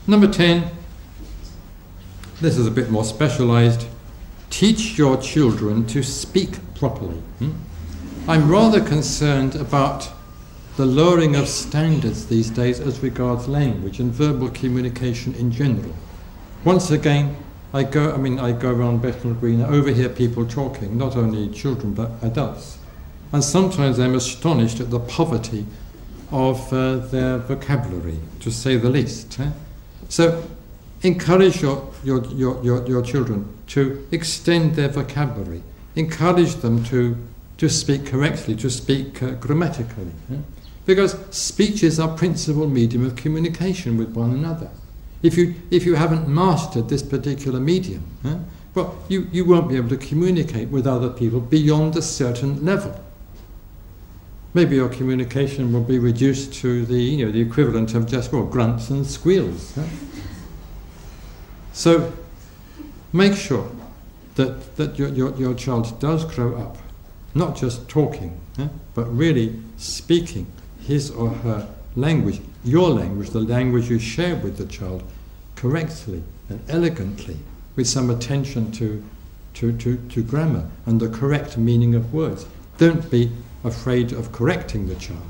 Number 10, this is a bit more specialised. Teach your children to speak properly. I'm rather concerned about the lowering of standards these days as regards language and verbal communication in general. Once again, I go around Bethnal Green, I overhear people talking, not only children but adults. And sometimes I'm astonished at the poverty of their vocabulary, to say the least. So encourage your children to extend their vocabulary. Encourage them to speak correctly, to speak grammatically. Because speech is our principal medium of communication with one another. If you haven't mastered this particular medium, well, you won't be able to communicate with other people beyond a certain level. Maybe your communication will be reduced to the equivalent of just grunts and squeals. So make sure that your child does grow up, not just talking, but really speaking his or her language, your language, the language you share with the child, correctly and elegantly, with some attention to grammar and the correct meaning of words. Don't be afraid of correcting the child.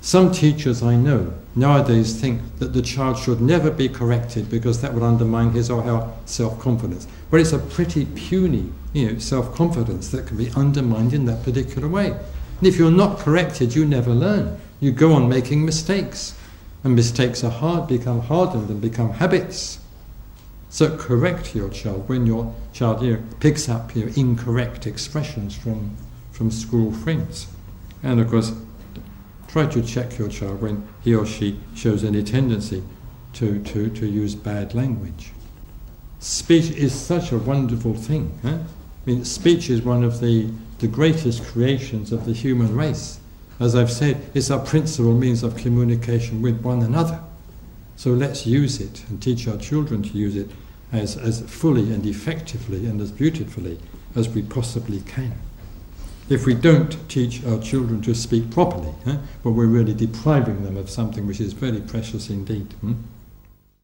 Some teachers I know nowadays think that the child should never be corrected because that would undermine his or her self-confidence. But it's a pretty puny self-confidence that can be undermined in that particular way. And if you're not corrected, you never learn. You go on making mistakes. And mistakes are become hardened and become habits. So correct your child when your child picks up incorrect expressions from school friends. And of course, try to check your child when he or she shows any tendency to use bad language. Speech is such a wonderful thing. Speech is one of the greatest creations of the human race. As I've said, it's our principal means of communication with one another. So let's use it and teach our children to use it as fully and effectively and as beautifully as we possibly can. If we don't teach our children to speak properly, well, we're really depriving them of something which is very precious indeed.